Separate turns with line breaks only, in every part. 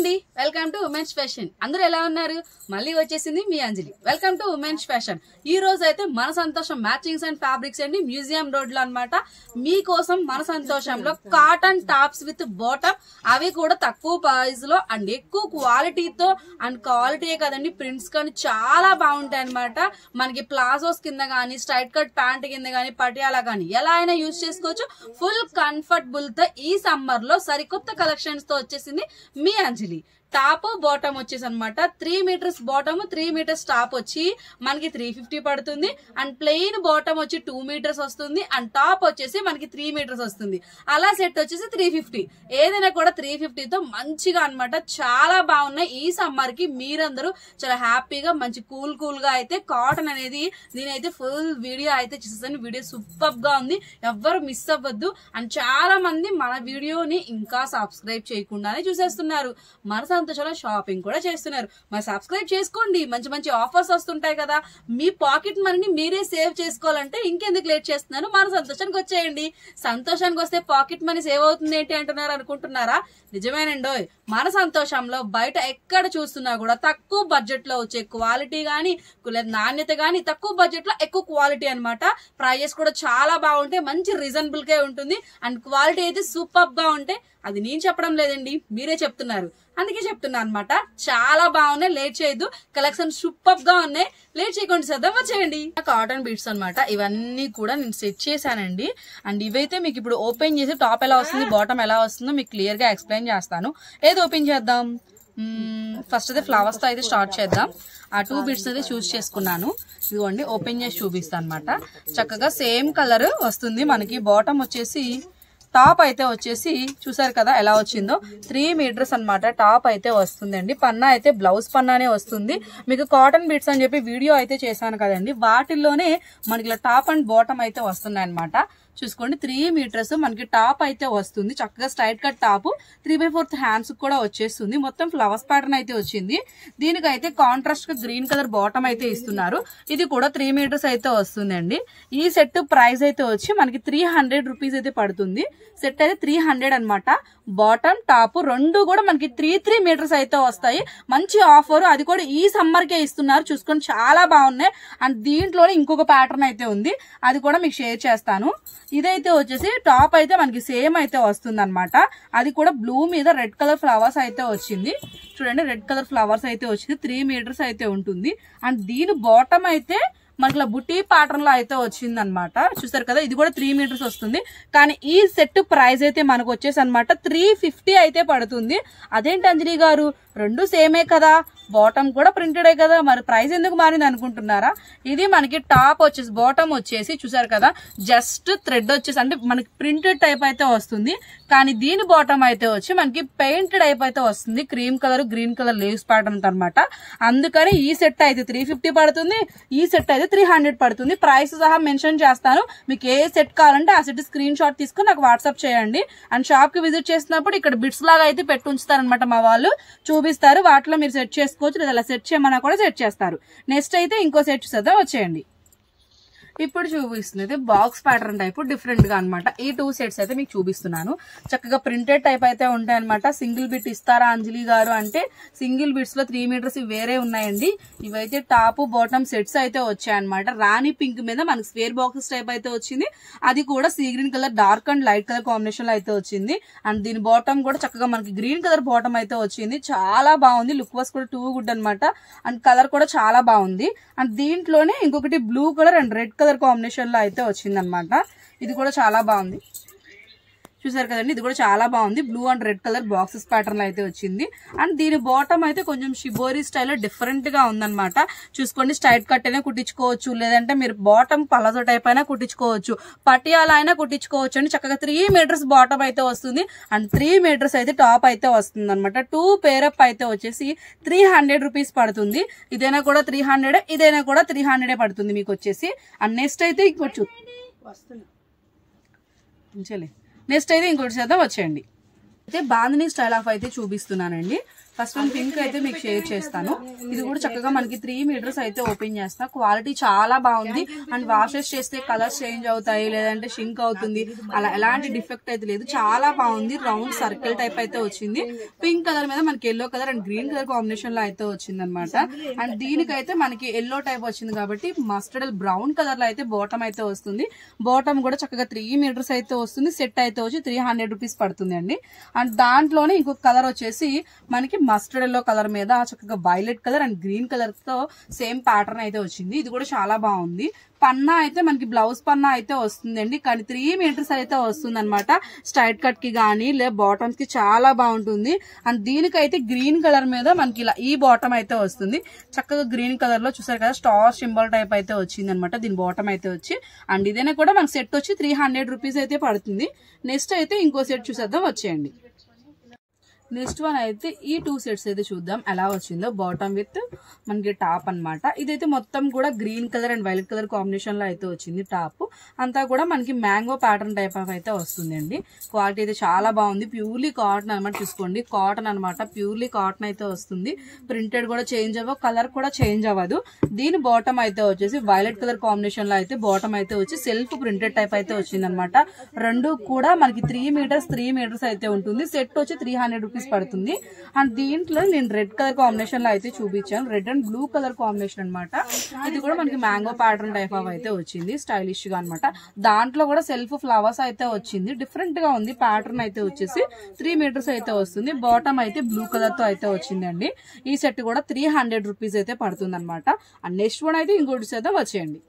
అండి, welcome to women's fashion. అందరూ ఎలా ఉన్నారు? మళ్ళీ వచ్చేసింది మీ Anjali. Welcome to women's fashion. ఈ రోజు అయితే మన సంతోషం మ్యాచింగ్స్ అండ్ ఫ్యాబ్రిక్స్ అండి, మ్యూజియం రోడ్ లో అనమాట. మీకోసం మన సంతోషంలో కాటన్ టాప్స్ విత్ బాటమ్, అవి కూడా తక్కువ ప్రైస్ లో అండ్ ఎక్కువ క్వాలిటీతో. అండ్ క్వాలిటీయే కదండి, ప్రింట్స్ కానీ చాలా బాగుంటాయి అనమాట. మనకి ప్లాజోస్ కింద కానీ, స్ట్రైట్ కట్ ప్యాంట్ కింద కానీ, పటియాలా కానీ ఎలా అయినా యూజ్ చేసుకోవచ్చు. ఫుల్ కంఫర్టబుల్ తో ఈ సమ్మర్ లో సరికొత్త కలెక్షన్స్ తో వచ్చేసింది మీ అంజలి. టాప్ బాటమ్ వచ్చేసి అనమాట 3 మీటర్స్ బాటమ్, 3 మీటర్స్ టాప్ వచ్చి మనకి 350 పడుతుంది. అండ్ ప్లెయిన్ బాటమ్ వచ్చి 2 మీటర్స్ వస్తుంది. అండ్ టాప్ వచ్చేసి మనకి 3 మీటర్స్ వస్తుంది. అలా సెట్ వచ్చేసి 350. ఏదైనా కూడా 350 తో మంచిగా అనమాట. చాలా బాగున్నాయి. ఈ సమ్మర్ కి మీరందరూ చాలా హ్యాపీగా మంచి కూల్ గా అయితే కాటన్ అనేది నేనైతే ఫుల్ వీడియో అయితే చూసేసాను. వీడియో సూపర్ గా ఉంది, ఎవ్వరు మిస్ అవ్వద్దు. అండ్ చాలా మంది మన వీడియోని ఇంకా సబ్స్క్రైబ్ చేయకుండానే చూసేస్తున్నారు. మన సంతోషంలో షాపింగ్ కూడా చేస్తున్నారు. మరి సబ్స్క్రైబ్ చేసుకోండి, మంచి మంచి ఆఫర్స్ వస్తుంటాయి కదా. మీ పాకెట్ మనీని మీరే సేవ్ చేసుకోవాలంటే ఇంకెందుకు లేట్ చేస్తున్నారు, మన సంతోషానికి వచ్చేయండి. సంతోషానికి వస్తే పాకెట్ మనీ సేవ్ అవుతుంది ఏంటి అంటున్నారు అనుకుంటున్నారా? నిజమేనండో. మన సంతోషంలో బయట ఎక్కడ చూస్తున్నా కూడా తక్కువ బడ్జెట్ లో వచ్చే క్వాలిటీ గానీ, నాణ్యత గానీ, తక్కువ బడ్జెట్ లో ఎక్కువ క్వాలిటీ అనమాట. ప్రైజెస్ కూడా చాలా బాగుంటాయి, మంచి రీజనబుల్ గా ఉంటుంది. అండ్ క్వాలిటీ అయితే సూపర్ గా ఉంటాయి. అది నేను చెప్పడం లేదండి, మీరే చెప్తున్నారు, అందుకే చెప్తున్నా అనమాట. చాలా బాగున్నాయి, లేట్ చేయొద్దు. కలెక్షన్ సూపర్ గా ఉన్నాయి. లేట్ చేయకుండా సదా వచ్చేయండి. కాటన్ బీట్స్ అనమాట. ఇవన్నీ కూడా నేను సెట్ చేశానండి. అండ్ ఇవైతే మీకు ఇప్పుడు ఓపెన్ చేసి టాప్ ఎలా వస్తుంది, బాటమ్ ఎలా వస్తుందో మీకు క్లియర్ గా ఎక్స్ప్లెయిన్ చేస్తాను. ఏది ఓపెన్ చేద్దాం? ఫస్ట్ అయితే ఫ్లవర్స్ తో అయితే స్టార్ట్ చేద్దాం. ఆ 2 బిట్స్ అయితే చూస్ చేసుకున్నాను. ఇదిగోండి, ఓపెన్ చేసి చూపిస్తాను అనమాట. చక్కగా సేమ్ కలర్ వస్తుంది మనకి. బాటమ్ వచ్చేసి, టాప్ అయితే వచ్చేసి చూసారు కదా ఎలా వచ్చిందో. 3 మీటర్స్ అనమాట టాప్ అయితే వస్తుందండి. పన్నా అయితే బ్లౌజ్ పన్నానే వస్తుంది. మీకు కాటన్ బీట్స్ అని చెప్పి వీడియో అయితే చేశాను కదండి, వాటిల్లోనే మనకి ఇలా టాప్ అండ్ బాటమ్ అయితే వస్తున్నాయి అనమాట. చూసుకోండి, 3 మీటర్స్ మనకి టాప్ అయితే వస్తుంది. చక్కగా స్ట్రైట్ కట్ టాప్, 3/4 హ్యాండ్స్ కూడా వచ్చేస్తుంది. మొత్తం ఫ్లవర్స్ ప్యాటర్న్ అయితే వచ్చింది. దీనికైతే కాంట్రాస్ట్ గా గ్రీన్ కలర్ బాటమ్ అయితే ఇస్తున్నారు. ఇది కూడా 3 మీటర్స్ అయితే వస్తుందండి. ఈ సెట్ ప్రైస్ అయితే వచ్చి మనకి 300 రూపీస్ అయితే పడుతుంది. సెట్ అయితే 300 అనమాట. బాటమ్ టాప్ రెండు కూడా మనకి 3 మీటర్స్ అయితే వస్తాయి. మంచి ఆఫర్, అది కూడా ఈ సమ్మర్ కే ఇస్తున్నారు. చూసుకొని చాలా బాగున్నాయి. అండ్ దీంట్లోనే ఇంకొక ప్యాటర్న్ అయితే ఉంది, అది కూడా మీకు షేర్ చేస్తాను. ఇదైతే వచ్చేసి టాప్ అయితే మనకి సేమ్ అయితే వస్తుంది అనమాట. అది కూడా బ్లూ మీద రెడ్ కలర్ ఫ్లవర్స్ అయితే వచ్చింది. చూడండి, రెడ్ కలర్ ఫ్లవర్స్ అయితే వచ్చింది. 3 మీటర్స్ అయితే ఉంటుంది. అండ్ దీని బాటమ్ అయితే మనకి బుటీ ప్యాటర్న్ లో అయితే వచ్చింది అనమాట. చూసారు కదా, ఇది కూడా 3 మీటర్స్ వస్తుంది. కానీ ఈ సెట్ ప్రైస్ అయితే మనకు వచ్చేసి అనమాట 350 అయితే పడుతుంది. అదేంటి అంజలి గారు, రెండు సేమే కదా, బాటమ్ కూడా ప్రింటెడే కదా, మరి ప్రైస్ ఎందుకు మారింది అనుకుంటున్నారా? ఇది మనకి టాప్ వచ్చేసి, బాటమ్ వచ్చేసి చూసారు కదా, జస్ట్ థ్రెడ్ వచ్చేసి అంటే మనకి ప్రింటెడ్ టైప్ అయితే వస్తుంది. కానీ దీని బాటమ్ అయితే వచ్చి మనకి పెయింటెడ్ టైప్ అయితే వస్తుంది. Cream colour, green colour leaves pattern అనమాట. అందుకని ఈ సెట్ అయితే 350 పడుతుంది, ఈ సెట్ అయితే 300 పడుతుంది. ప్రైస్ సహా మెన్షన్ చేస్తాను. మీకు ఏ సెట్ కావాలంటే ఆ సెట్ స్క్రీన్ షాట్ తీసుకుని నాకు వాట్సాప్ చేయండి. అండ్ షాప్ కి విజిట్ చేసినప్పుడు ఇక్కడ బిట్స్ లాగా అయితే పెట్టి ఉంచుతారనమాట, మా వాళ్ళు చూపిస్తారు. వాటిలో మీరు సెట్ చేసుకోవచ్చు, లేదా అలా సెట్ చేయమన్నా కూడా సెట్ చేస్తారు. నెక్స్ట్ అయితే ఇంకో సెట్ చూసేద్దాం, వచ్చేయండి. ఇప్పుడు చూపిస్తుంది బాక్స్ ప్యాటర్న్ టైప్, డిఫరెంట్ గా అనమాట. ఈ 2 సెట్స్ అయితే మీకు చూపిస్తున్నాను. చక్కగా ప్రింటెడ్ టైప్ అయితే ఉంటాయి అనమాట. సింగిల్ బిట్ ఇస్తారా అంజలి గారు అంటే, సింగిల్ బిట్స్ లో 3 మీటర్స్ వేరే ఉన్నాయండి. ఇవైతే టాప్ బాటమ్ సెట్స్ అయితే వచ్చాయన్నమాట. రాణి పింక్ మీద మనకి స్క్వేర్ బాక్సెస్ టైప్ అయితే వచ్చింది. అది కూడా see green colour, dark and light colour combination లో అయితే వచ్చింది. అండ్ దీని బాటమ్ కూడా చక్కగా మనకి గ్రీన్ కలర్ బాటమ్ అయితే వచ్చింది. చాలా బాగుంది. లుక్ వాస్ కూడా టూ గుడ్ అనమాట. అండ్ కలర్ కూడా చాలా బాగుంది. అండ్ దీంట్లోనే ఇంకొకటి blue colour and red colour combination లో అయితే వచ్చింది అనమాట. ఇది కూడా చాలా బాగుంది. చూసారు కదండి, ఇది కూడా చాలా బాగుంది. Blue and red colour boxes pattern లో అయితే వచ్చింది. అండ్ దీని బాటమ్ అయితే కొంచెం షిబోరీ స్టైల్లో డిఫరెంట్ గా ఉందన్నమాట. చూసుకోండి, స్ట్రైట్ కట్ అయినా కుట్టించుకోవచ్చు, లేదంటే మీరు బాటమ్ పలాజో టైప్ అయినా కుట్టించుకోవచ్చు, పటియాలా అయినా కుట్టించుకోవచ్చు అండి. చక్కగా 3 మీటర్స్ బాటమ్ అయితే వస్తుంది. అండ్ 3 మీటర్స్ అయితే టాప్ అయితే వస్తుంది అనమాట. 2 పేరప్ అయితే వచ్చేసి 300 రూపీస్ పడుతుంది. ఇదైనా కూడా 300, ఇదైనా కూడా 300 పడుతుంది మీకు వచ్చేసి. అండ్ నెక్స్ట్ అయితే ఇంకోటి నెక్స్ట్ అయితే ఇంకోటి చేద్దాం, వచ్చేయండి. అయితే బాందిని స్టైల్ ఆఫ్ అయితే చూపిస్తున్నానండి. ఫస్ట్ వన్ పింక్ అయితే మీకు షేర్ చేస్తాను. ఇది కూడా చక్కగా మనకి 3 మీటర్స్ అయితే ఓపెన్ చేస్తా. క్వాలిటీ చాలా బాగుంది. అండ్ వాషెస్ చేస్తే కలర్స్ చేంజ్ అవుతాయి, లేదంటే షింక్ అవుతుంది, అలా ఎలాంటి డిఫెక్ట్ అయితే లేదు. చాలా బాగుంది. రౌండ్ సర్కిల్ టైప్ అయితే వచ్చింది. పింక్ కలర్ మీద మనకి yellow colour and green colour combination లో అయితే వచ్చింది అనమాట. అండ్ దీనికైతే మనకి ఎల్లో టైప్ వచ్చింది కాబట్టి మస్టర్డ్ బ్రౌన్ కలర్ లో అయితే బాటమ్ అయితే వస్తుంది. బాటమ్ కూడా చక్కగా 3 మీటర్స్ అయితే వస్తుంది. సెట్ అయితే వచ్చి 300 రూపీస్ పడుతుంది అండి. అండ్ దాంట్లోనే ఇంకొక కలర్ వచ్చేసి మనకి మస్టర్డ్ ఎల్లో కలర్ మీద చక్కగా violet colour and green colour తో సేమ్ ప్యాటర్న్ అయితే వచ్చింది. ఇది కూడా చాలా బాగుంది. పన్నా అయితే మనకి బ్లౌజ్ పన్నా అయితే వస్తుంది అండి, కానీ 3 మీటర్స్ అయితే వస్తుంది అనమాట. స్ట్రైట్ కట్ కి గానీ లేదా బాటమ్స్ కి చాలా బాగుంటుంది. అండ్ దీనికైతే గ్రీన్ కలర్ మీద మనకి ఇలా ఈ బాటమ్ అయితే వస్తుంది. చక్కగా గ్రీన్ కలర్ లో చూసారు కదా స్టార్ సింబల్ టైప్ అయితే వచ్చింది అనమాట దీని బాటమ్ అయితే వచ్చి. అండ్ ఇదైనా కూడా మనకి సెట్ వచ్చి 300 రూపీస్ అయితే పడుతుంది. నెక్స్ట్ అయితే ఇంకో సెట్ చూసేద్దాం, వచ్చేయండి. నెక్స్ట్ వన్ అయితే ఈ 2 సెట్స్ అయితే చూద్దాం ఎలా వచ్చిందో. బాటమ్ విత్ మనకి టాప్ అనమాట. ఇదైతే మొత్తం కూడా green colour and violet colour combination లో అయితే వచ్చింది. టాప్ అంతా కూడా మనకి మ్యాంగో ప్యాటర్న్ టైప్ ఆఫ్ అయితే వస్తుందండి. క్వాలిటీ అయితే చాలా బాగుంది. ప్యూర్లీ కాటన్ అనమాట. చూసుకోండి కాటన్ అనమాట, ప్యూర్లీ కాటన్ అయితే వస్తుంది. ప్రింటెడ్ కూడా చేంజ్ అవ్వదు, కలర్ కూడా చేంజ్ అవ్వదు. దీని బాటమ్ అయితే వచ్చేసి వైలెట్ కలర్ కాంబినేషన్ లో అయితే బాటమ్ అయితే వచ్చి సెల్ఫ్ ప్రింటెడ్ టైప్ అయితే వచ్చింది అనమాట. రెండు కూడా మనకి 3 మీటర్స్ అయితే ఉంటుంది. సెట్ వచ్చి 300 రూపీస్ పడుతుంది. అండ్ దీంట్లో నేను రెడ్ కలర్ కాంబినేషన్ లో అయితే చూపించాను. Red and blue colour combination అనమాట. ఇది కూడా మనకి మ్యాంగో ప్యాటర్న్ టైప్ ఆఫ్ అయితే వచ్చింది, స్టైలిష్ గా అనమాట. దాంట్లో కూడా సెల్ఫ్ ఫ్లవర్స్ అయితే వచ్చింది. డిఫరెంట్ గా ఉంది. ప్యాటర్న్ అయితే వచ్చేసి 3 మీటర్స్ అయితే వస్తుంది. బాటమ్ అయితే బ్లూ కలర్ తో అయితే వచ్చిందండి. ఈ సెట్ కూడా 300 రూపీస్ అయితే పడుతుంది అనమాట. అండ్ నెక్స్ట్ వన్ అయితే ఇంకోటి చేద్దాం, వచ్చేయండి.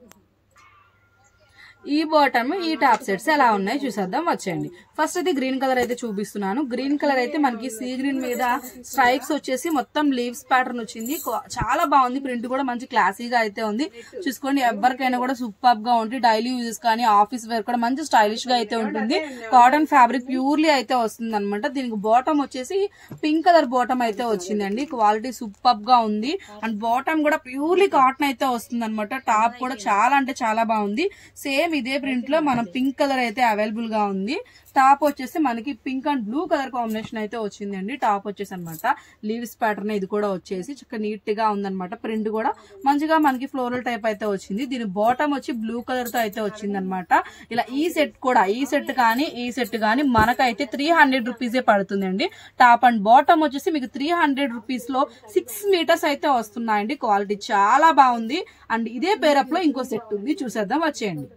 ఈ బాటమ్ ఈ టాప్ సెట్స్ ఎలా ఉన్నాయి చూసేద్దాం, వచ్చేయండి. ఫస్ట్ అయితే గ్రీన్ కలర్ అయితే చూపిస్తున్నాను. గ్రీన్ కలర్ అయితే మనకి సీ గ్రీన్ మీద స్ట్రైప్స్ వచ్చేసి మొత్తం లీవ్స్ ప్యాటర్న్ వచ్చింది. చాలా బాగుంది. ప్రింట్ కూడా మంచి క్లాసీగా అయితే ఉంది. చూసుకోండి ఎవరికైనా కూడా సూపర్ గా ఉంటుంది. డైలీ యూజెస్ కానీ ఆఫీస్ వేర్ కూడా మంచి స్టైలిష్ గా అయితే ఉంటుంది. కాటన్ ఫ్యాబ్రిక్ ప్యూర్లీ అయితే వస్తుంది అనమాట. దీనికి బాటమ్ వచ్చేసి పింక్ కలర్ బాటమ్ అయితే వచ్చిందండి. క్వాలిటీ సూపర్ గా ఉంది. అండ్ బాటమ్ కూడా ప్యూర్లీ కాటన్ అయితే వస్తుంది అనమాట. టాప్ కూడా చాలా అంటే చాలా బాగుంది. సేమ్ ఇదే ప్రింట్ లో మనం పింక్ కలర్ అయితే అవైలబుల్ గా ఉంది. టాప్ వచ్చేసి మనకి pink and blue colour combination అయితే వచ్చిందండి. టాప్ వచ్చేసి అనమాట లీవ్స్ ప్యాటర్న్ ఇది కూడా వచ్చేసి చక్కగా నీట్ గా ఉందన్నమాట. ప్రింట్ కూడా మంచిగా మనకి ఫ్లోరల్ టైప్ అయితే వచ్చింది. దీని బాటమ్ వచ్చి బ్లూ కలర్ తో అయితే వచ్చింది అనమాట. ఇలా ఈ సెట్ కూడా ఈ సెట్ కానీ మనకైతే 300 రూపీసే పడుతుందండి. టాప్ అండ్ బాటమ్ వచ్చేసి మీకు 300 రూపీస్ లో 6 మీటర్స్ అయితే వస్తున్నాయండి. క్వాలిటీ చాలా బాగుంది. అండ్ ఇదే పేరప్ లో ఇంకో సెట్ ఉంది, చూసేద్దాం, వచ్చేయండి.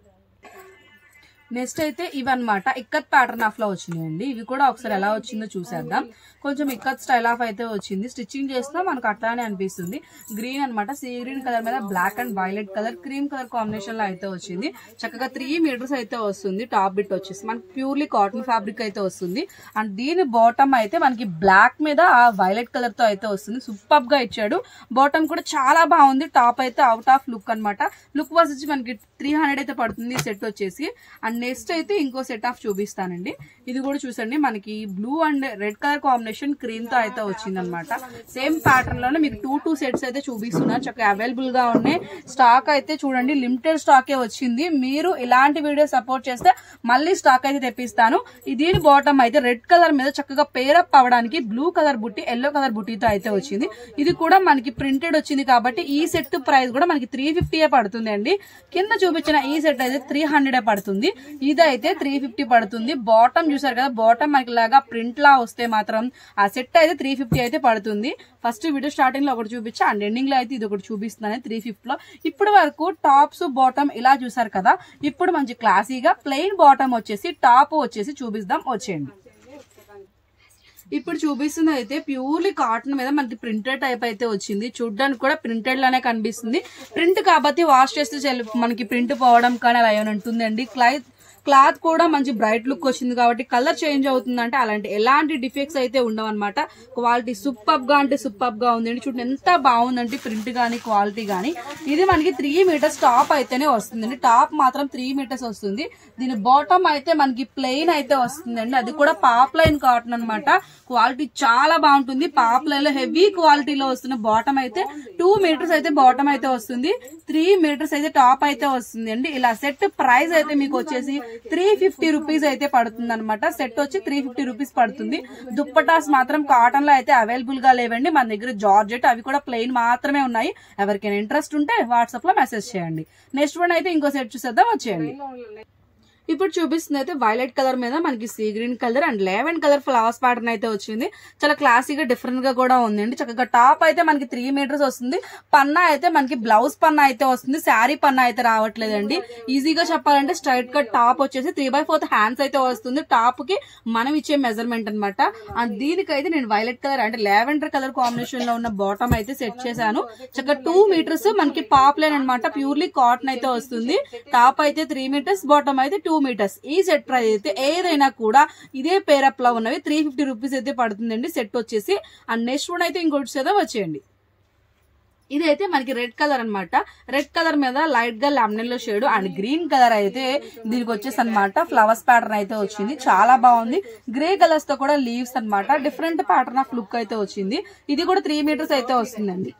నెక్స్ట్ అయితే ఇవన్నమాట ఇక్కత్ ప్యాటర్న్ ఆఫ్ లో వచ్చినాయండి. ఇవి కూడా ఒకసారి ఎలా వచ్చిందో చూసేద్దాం. కొంచెం ఇక్కత్ స్టైల్ ఆఫ్ అయితే వచ్చింది. స్టిచ్చింగ్ చేసినా మనకు అట్లానే అనిపిస్తుంది. గ్రీన్ అనమాట. సీ గ్రీన్ కలర్ మీద black and violet colour cream colour combination లో అయితే వచ్చింది. చక్కగా 3 మీటర్స్ అయితే వస్తుంది. టాప్ బిట్ వచ్చేసి మనకి ప్యూర్లీ కాటన్ ఫ్యాబ్రిక్ అయితే వస్తుంది. అండ్ దీని బాటమ్ అయితే మనకి బ్లాక్ మీద వైలెట్ కలర్ తో అయితే వస్తుంది. సూపర్ గా ఇచ్చాడు. బాటమ్ కూడా చాలా బాగుంది. టాప్ అయితే అవుట్ ఆఫ్ లుక్ అనమాట. లుక్ వాజ్ వచ్చి మనకి 300 అయితే పడుతుంది సెట్ వచ్చేసి. అండ్ నెక్స్ట్ అయితే ఇంకో సెట్ ఆఫ్ చూపిస్తానండి. ఇది కూడా చూసండి. మనకి blue and red colour combination cream తో అయితే వచ్చింది అనమాట. సేమ్ ప్యాటర్న్ లోనే మీకు 2 సెట్స్ అయితే చూపిస్తున్నాను. చక్కగా అవైలబుల్ గా ఉన్నాయి. స్టాక్ అయితే చూడండి లిమిటెడ్ స్టాకే వచ్చింది. మీరు ఇలాంటి వీడియో సపోర్ట్ చేస్తే మళ్ళీ స్టాక్ అయితే తెప్పిస్తాను. దీని బాటమ్ అయితే రెడ్ కలర్ మీద చక్కగా పేరప్ అవ్వడానికి బ్లూ కలర్ బుట్టి ఎల్లో కలర్ బుట్టితో అయితే వచ్చింది. ఇది కూడా మనకి ప్రింటెడ్ వచ్చింది కాబట్టి ఈ సెట్ ప్రైస్ కూడా మనకి 350 పడుతుంది అండి. కింద చూపించిన ఈ సెట్ అయితే 300 పడుతుంది. ఇదైతే 350 పడుతుంది. బాటమ్ చూసారు కదా, బాటమ్ మనకి లాగా ప్రింట్ లా వస్తే మాత్రం ఆ సెట్ అయితే 350 అయితే పడుతుంది. ఫస్ట్ వీడియో స్టార్టింగ్ లో ఒకటి చూపించి అండ్ ఎండింగ్ లో అయితే ఇది ఒకటి చూపిస్తున్నాను 350 లో. ఇప్పటి వరకు టాప్స్ బాటమ్ ఇలా చూసారు కదా. ఇప్పుడు మంచి క్లాసీగా ప్లెయిన్ బాటమ్ వచ్చేసి టాప్ వచ్చేసి చూపిద్దాం, వచ్చేయండి. ఇప్పుడు చూపిస్తుంది అయితే ప్యూర్లీ కాటన్ మీద మనకి ప్రింటెడ్ టైప్ అయితే వచ్చింది. చూడడానికి కూడా ప్రింటెడ్ లానే కనిపిస్తుంది. ప్రింట్ కాబట్టి వాష్ చేస్తే మనకి ప్రింట్ పోవడం కానీ అలా ఏమైనా ఉంటుందండి. క్లాత్ కూడా మంచి బ్రైట్ లుక్ వచ్చింది కాబట్టి కలర్ చేంజ్ అవుతుందంటే అలాంటి ఎలాంటి డిఫెక్ట్స్ అయితే ఉండవు అనమాట. క్వాలిటీ సూపర్ గా అంటే సూపర్ గా ఉందండి. చూడండి ఎంత బాగుందంటే ప్రింట్ గానీ క్వాలిటీ గానీ. ఇది మనకి 3 మీటర్స్ టాప్ అయితేనే వస్తుందండి. టాప్ మాత్రం 3 మీటర్స్ వస్తుంది. దీని బాటమ్ అయితే మనకి ప్లెయిన్ అయితే వస్తుందండి. అది కూడా పాప్లైన్ కాటన్ అనమాట. క్వాలిటీ చాలా బాగుంటుంది. పాప్లైన్ లో హెవీ క్వాలిటీలో వస్తున్న బాటమ్ అయితే 2 మీటర్స్ అయితే బాటమ్ అయితే వస్తుంది. 3 మీటర్స్ అయితే టాప్ అయితే వస్తుంది అండి. ఇలా సెట్ ప్రైస్ అయితే మీకు వచ్చేసి 350 రూపీస్ అయితే పడుతుంది అనమాట. సెట్ వచ్చి 350 రూపీస్ పడుతుంది. దుప్పటాస్ మాత్రం కాటన్ లో అయితే అవైలబుల్ గా లేవండి మన దగ్గర. జార్జెట్ అవి కూడా ప్లెయిన్ మాత్రమే ఉన్నాయి. ఎవరికైనా ఇంట్రెస్ట్ ఉంటే వాట్సాప్ లో మెసేజ్ చేయండి. నెక్స్ట్ వన్ అయితే ఇంకో సెట్ చూసేద్దాం, వచ్చేయండి. ఇప్పుడు చూపిస్తుంది అయితే వైలెట్ కలర్ మీద మనకి see green colour and lavender colour flowers pattern అయితే వచ్చింది. చాలా క్లాసీగా డిఫరెంట్ గా కూడా ఉందండి. చక్కగా టాప్ అయితే మనకి 3 మీటర్స్ వస్తుంది. పన్నా అయితే మనకి బ్లౌజ్ పన్నా అయితే వస్తుంది, శారీ పన్నా అయితే రావట్లేదండి. ఈజీగా చెప్పాలంటే స్ట్రైట్ కట్ టాప్ వచ్చేసి 3/4 హ్యాండ్స్ అయితే వస్తుంది. టాప్ కి మనం ఇచ్చే మెజర్మెంట్ అనమాట. అండ్ దీనికైతే నేను వైలెట్ కలర్ అంటే లెవెండర్ కలర్ కాంబినేషన్ లో ఉన్న బాటమ్ అయితే సెట్ చేశాను. చక్కగా 2 మీటర్స్ మనకి పాప్లైన్ అనమాట, ప్యూర్లీ కాటన్ అయితే వస్తుంది. టాప్ అయితే 3 మీటర్స్, బాటమ్ అయితే 2 మీటర్స్. ఈ సెట్ ప్రైస్ అయితే ఏదైనా కూడా ఇదే పేరప్ లో ఉన్నవి 350 రూపీస్ అయితే పడుతుందండి సెట్ వచ్చేసి. అండ్ నెక్స్ట్ వన్ అయితే ఇంకోటి సేదా వచ్చేయండి. ఇదైతే మనకి రెడ్ కలర్ అనమాట. రెడ్ కలర్ మీద లైట్ గా లెమన్ లో షేడ్ అండ్ గ్రీన్ కలర్ అయితే దీనికి వచ్చేసి అనమాట. ఫ్లవర్స్ ప్యాటర్న్ అయితే వచ్చింది, చాలా బాగుంది. గ్రే కలర్స్ తో కూడా లీవ్స్ అనమాట. డిఫరెంట్ ప్యాటర్న్ ఆఫ్ లుక్ అయితే వచ్చింది. ఇది కూడా 3 మీటర్స్ అయితే వస్తుందండి.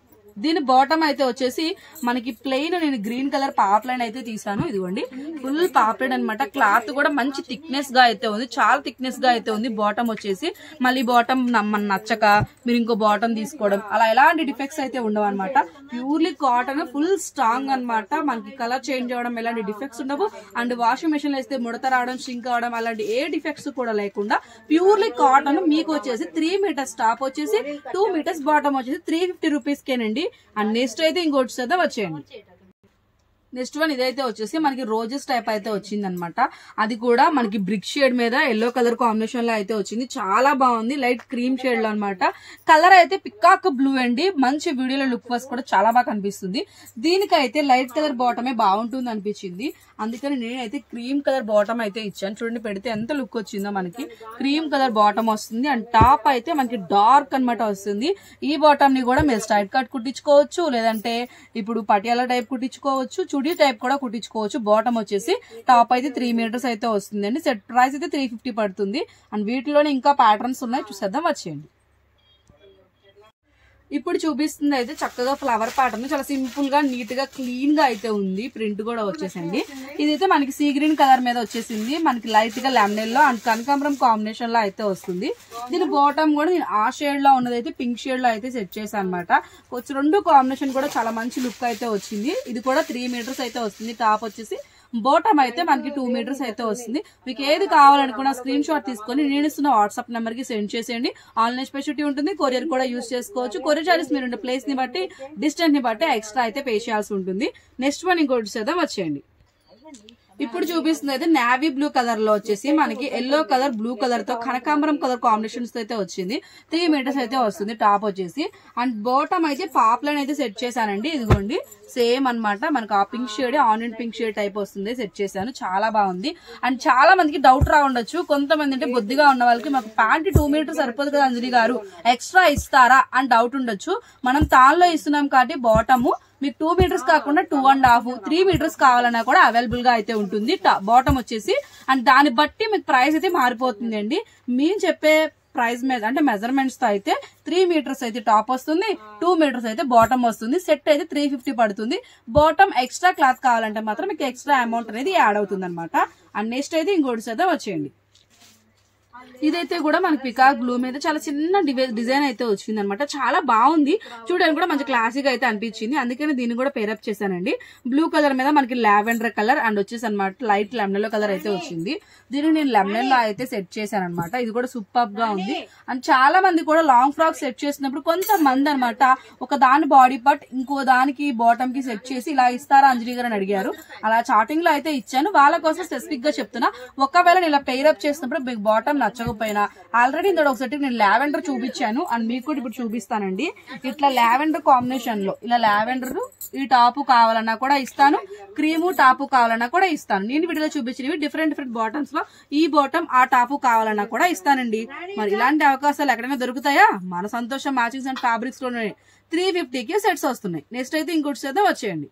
దీని బాటమ్ అయితే వచ్చేసి మనకి ప్లెయిన్, నేను గ్రీన్ కలర్ పాప్లైన్ అయితే తీసాను. ఇదిగోండి ఫుల్ పాప్లైన్ అనమాట. క్లాత్ కూడా మంచి థిక్నెస్ గా అయితే ఉంది, చాలా థిక్నెస్ గా అయితే ఉంది. బాటమ్ వచ్చేసి మళ్ళీ బాటమ్ మన నచ్చక మీరు ఇంకో బాటమ్ తీసుకోవడం అలా ఎలాంటి డిఫెక్ట్స్ అయితే ఉండవు అనమాట. ప్యూర్లీ కాటన్, ఫుల్ స్ట్రాంగ్ అనమాట. మనకి కలర్ చేంజ్ అవడం ఎలాంటి డిఫెక్ట్స్ ఉండవు. అండ్ వాషింగ్ మెషిన్ లో వేస్తే ముడత రావడం, షింక్ అవడం అలాంటి ఏ డిఫెక్ట్స్ కూడా లేకుండా ప్యూర్లీ కాటన్. మీకు వచ్చేసి 3 మీటర్స్ టాప్ వచ్చేసి 2 మీటర్స్, బాటమ్ వచ్చేసి 350 రూపీస్ కేనండి. అండ్ నెక్స్ట్ అయితే ఇంకోటి సేదా వచ్చేయండి. నెక్స్ట్ వన్ ఇదైతే వచ్చేసి మనకి రోజెస్ టైప్ అయితే వచ్చింది అనమాట. అది కూడా మనకి బ్రిక్ షేడ్ మీద ఎల్లో కలర్ కాంబినేషన్ లో అయితే వచ్చింది. చాలా బాగుంది, లైట్ క్రీమ్ షేడ్ లో అనమాట. కలర్ అయితే పికాక్ బ్లూ అండి. మంచి వీడియోలో లుక్ వైస్ కూడా చాలా బాగా కనిపిస్తుంది. దీనికైతే లైట్ కలర్ బాటమే బాగుంటుంది అనిపించింది, అందుకని నేనైతే క్రీమ్ కలర్ బాటమ్ అయితే ఇచ్చాను. చూడండి పెడితే ఎంత లుక్ వచ్చిందో. మనకి క్రీమ్ కలర్ బాటమ్ వస్తుంది. అండ్ టాప్ అయితే మనకి డార్క్ అనమాట వస్తుంది. ఈ బాటమ్ ని కూడా మీరు స్ట్రైట్ కట్ కుట్టించుకోవచ్చు, లేదంటే ఇప్పుడు పటియాలా టైప్ కుట్టించుకోవచ్చు, చుడీ టైప్ కూడా కుట్టించుకోవచ్చు. బాటమ్ వచ్చేసి టాప్ అయితే 3 మీటర్స్ అయితే వస్తుంది అండి. సెట్ ప్రైస్ అయితే 350 పడుతుంది. అండ్ వీటిలోనే ఇంకా ప్యాటర్న్స్ ఉన్నాయి, చూసేద్దాం వచ్చేయండి. ఇప్పుడు చూపిస్తుంది అయితే చక్కగా ఫ్లవర్ ప్యాటర్న్, చాలా సింపుల్ గా నీట్ గా క్లీన్ గా అయితే ఉంది. ప్రింట్ కూడా వచ్చేసింది. ఇదైతే మనకి సీ గ్రీన్ కలర్ మీద వచ్చేసింది. మనకి లైట్ గా లెమన్ లో అండ్ కనకాంబరం కాంబినేషన్ లో అయితే వస్తుంది. దీని బాటమ్ కూడా నేను ఆ షేడ్ లో ఉన్నది అయితే పింక్ షేడ్ లో అయితే సెట్ చేశాను అనమాట. కొంచెం రెండు కాంబినేషన్ కూడా చాలా మంచి లుక్ అయితే వచ్చింది. ఇది కూడా 3 మీటర్స్ అయితే వస్తుంది. టాప్ వచ్చేసి, బాటమ్ అయితే మనకి 2 మీటర్స్ అయితే వస్తుంది. మీకు ఏది కావాలనుకున్నా స్క్రీన్ షాట్ తీసుకొని నేను ఇస్తున్న వాట్సాప్ నెంబర్ కి సెండ్ చేసేయండి. ఆన్లైన్ స్పెషాలిటీ ఉంటుంది, కొరియర్ కూడా యూజ్ చేసుకోవచ్చు. కొరియర్ చార్జెస్ మీరు ఉండే ప్లేస్ ని బట్టి, డిస్టెన్స్ ని బట్టి ఎక్స్ట్రా అయితే పే చేయాల్సి ఉంటుంది. నెక్స్ట్ వన్ ఇంకోటి చేద్దాం వచ్చేయండి. ఇప్పుడు చూపిస్తుంది అయితే నేవీ బ్లూ కలర్ లో వచ్చేసి మనకి ఎల్లో కలర్, బ్లూ కలర్ తో కనకాంబరం కలర్ కాంబినేషన్స్ అయితే వచ్చింది. 3 మీటర్స్ అయితే వస్తుంది టాప్ వచ్చేసి. అండ్ బాటమ్ అయితే పాప్లైన్ అయితే సెట్ చేశానండి. ఇదిగోండి సేమ్ అనమాట. మనకు ఆ pink shade, onion pink shade type వస్తుంది, సెట్ చేశాను. చాలా బాగుంది. అండ్ చాలా మందికి డౌట్ రా ఉండొచ్చు, కొంతమంది అంటే బొద్దుగా ఉన్న వాళ్ళకి మాకు ప్యాంట్ 2 మీటర్స్ సరిపోదు కదా అంజలి గారు, ఎక్స్ట్రా ఇస్తారా అని డౌట్ ఉండొచ్చు. మనం తాన్లో ఇస్తున్నాం కాబట్టి బాటము మీకు 2 మీటర్స్ కాకుండా 2.5, 3 మీటర్స్ కావాలన్నా కూడా అవైలబుల్ గా అయితే ఉంటుంది బాటమ్ వచ్చేసి. అండ్ దాన్ని బట్టి మీకు ప్రైస్ అయితే మారిపోతుంది అండి. మేము చెప్పే ప్రైస్ మీద అంటే మెజర్మెంట్స్ తో అయితే 3 మీటర్స్ అయితే టాప్ వస్తుంది, 2 మీటర్స్ అయితే బాటమ్ వస్తుంది. సెట్ అయితే 350 పడుతుంది. బాటమ్ ఎక్స్ట్రా క్లాత్ కావాలంటే మాత్రం మీకు ఎక్స్ట్రా అమౌంట్ అనేది యాడ్ అవుతుంది అనమాట. అండ్ నెక్స్ట్ అయితే ఇంకోటి సేదా వచ్చేయండి. ఇదైతే కూడా మనకి పికాక్ బ్లూ మీద చాలా చిన్న డిజైన్ అయితే వచ్చింది అనమాట. చాలా బాగుంది, చూడడానికి కూడా మంచి క్లాసిక్ అయితే అనిపించింది. అందుకని దీన్ని కూడా పేరప్ చేశానండి. బ్లూ కలర్ మీద మనకి లావెండర్ కలర్ అండ్ వచ్చేసి అనమాట లైట్ లెమన్ కలర్ అయితే వచ్చింది. దీన్ని నేను లెమన్ లో అయితే సెట్ చేశాను అనమాట. ఇది కూడా సూపర్ గా ఉంది. అండ్ చాలా మంది కూడా లాంగ్ ఫ్రాక్ సెట్ చేసినప్పుడు కొంతమంది అనమాట ఒక దాని బాడీ పార్ట్ ఇంకో దానికి బాటమ్ కి సెట్ చేసి ఇలా ఇస్తారా అంజలి గారు అని అడిగారు. అలా చాటింగ్ లో అయితే ఇచ్చాను. వాళ్ళ కోసం స్పెసిఫిక్ గా చెప్తున్నా, ఒకవేళ నేను ఇలా పేరప్ చేసినప్పుడు మీకు బాటమ్ నచ్చకపోయినా, ఆల్రెడీ ఇందులో ఒకసారి నేను లావెండర్ చూపించాను అండ్ మీకు కూడా ఇప్పుడు చూపిస్తానండి. ఇట్లా లావెండర్ కాంబినేషన్ లో ఇలా లావెండర్ ఈ టాపు కావాలన్నా కూడా ఇస్తాను, క్రీము టాపు కావాలన్నా కూడా ఇస్తాను. నేను వీడియోలో చూపించినవి డిఫరెంట్ బాటమ్స్ లో ఈ బాటమ్ ఆ టాపు కావాలన్నా కూడా ఇస్తానండి. మరి ఇలాంటి అవకాశాలు ఎక్కడైనా దొరుకుతాయా? మన సంతోషం మ్యాచింగ్స్ అండ్ ఫ్యాబ్రిక్స్ లోనే 350కి సెట్స్ వస్తున్నాయి. నెక్స్ట్ అయితే ఇంకోటి చేద్దాం వచ్చేయండి.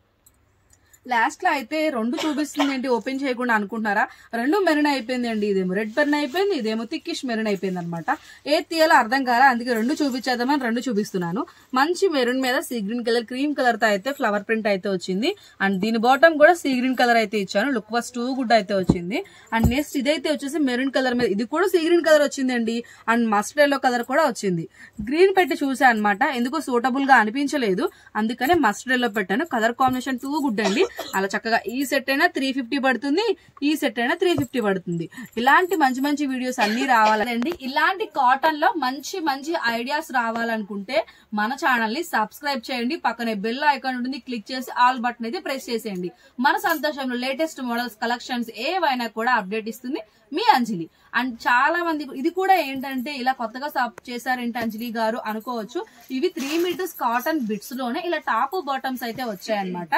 లాస్ట్ లో అయితే రెండు చూపిస్తుంది ఏంటి ఓపెన్ చేయకుండా అనుకుంటున్నారా? రెండు మెరూన్ అయిపోయింది అండి. ఇదేమో రెడ్ మెరూన్ అయిపోయింది, ఇదేమో థిక్కిష్ మెరూన్ అయిపోయింది అనమాట. ఏది తీయాలో అర్థం కాలా, అందుకే రెండు చూపించేద్దామని రెండు చూపిస్తున్నాను. మంచి మెరూన్ మీద see green colour cream colour తో అయితే ఫ్లవర్ ప్రింట్ అయితే వచ్చింది. అండ్ దీని బాటమ్ కూడా సీ గ్రీన్ కలర్ అయితే ఇచ్చాను. లుక్ వాస్ టూ గుడ్ అయితే వచ్చింది. అండ్ నెక్స్ట్ ఇదైతే వచ్చేసి మెరూన్ కలర్ మీద, ఇది కూడా సీ గ్రీన్ కలర్ వచ్చిందండి. అండ్ మస్టర్డ్ ఎల్లో కలర్ కూడా వచ్చింది. గ్రీన్ పెట్టి చూసా అనమాట, ఎందుకో సూటబుల్ గా అనిపించలేదు, అందుకనే మస్టర్డ్ ఎల్లో పెట్టాను. కలర్ కాంబినేషన్ టూ గుడ్ అండి. అలా చక్కగా ఈ సెట్ అయినా 350 పడుతుంది, ఈ సెట్ అయినా 350 పడుతుంది. ఇలాంటి మంచి మంచి వీడియోస్ అన్ని రావాలండి. ఇలాంటి కాటన్ లో మంచి మంచి ఐడియాస్ రావాలనుకుంటే మన ఛానల్ ని సబ్స్క్రైబ్ చేయండి. పక్కనే బెల్ ఐకాన్ ఉంటుంది, క్లిక్ చేసి ఆల్ బటన్ అయితే ప్రెస్ చేసేయండి. మన సంతోషంలో లేటెస్ట్ మోడల్స్ కలెక్షన్స్ ఏవైనా కూడా అప్డేట్ ఇస్తుంది మీ అంజలి. అండ్ చాలా మంది ఇది కూడా ఏంటంటే ఇలా కొత్తగా చేశారేంటి అంజలి గారు అనుకోవచ్చు. ఇవి 3 మీటర్స్ కాటన్ బిట్స్ లోనే ఇలా టాప్ బాటమ్స్ అయితే వచ్చాయన్నమాట.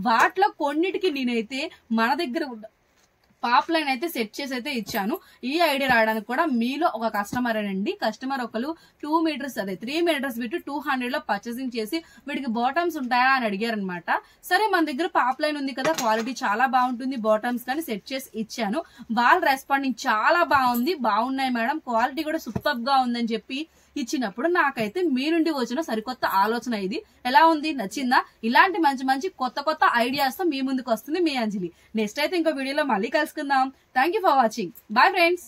వాటిలో కొన్నిటికి నేనైతే మన దగ్గర పాప్ లైన్ అయితే సెట్ చేసి అయితే ఇచ్చాను. ఈ ఐడియా రావడానికి కూడా మీలో ఒక కస్టమర్ అండి. కస్టమర్ ఒకరు 2 మీటర్స్ అదే 3 మీటర్స్ పెట్టి 200 లో పర్చేసింగ్ చేసి వీడికి బాటమ్స్ ఉంటాయా అని అడిగారు అనమాట. సరే మన దగ్గర పాప్ లైన్ ఉంది కదా, క్వాలిటీ చాలా బాగుంటుంది బాటమ్స్ కానీ సెట్ చేసి ఇచ్చాను. వాళ్ళ రెస్పాండింగ్ చాలా బాగుంది, బాగున్నాయి మేడం, క్వాలిటీ కూడా సూపర్ గా ఉందని చెప్పి ఇచ్చినప్పుడు నాకైతే మీ నుండి వచ్చిన సరికొత్త ఆలోచన ఇది. ఎలా ఉంది, నచ్చిందా? ఇలాంటి మంచి మంచి కొత్త కొత్త ఐడియాస్ తో మీ ముందుకు వస్తుంది మీ అంజలి. నెక్స్ట్ అయితే ఇంకో వీడియోలో మళ్ళీ కలుసుకుందాం. Thank you for watching. Bye friends.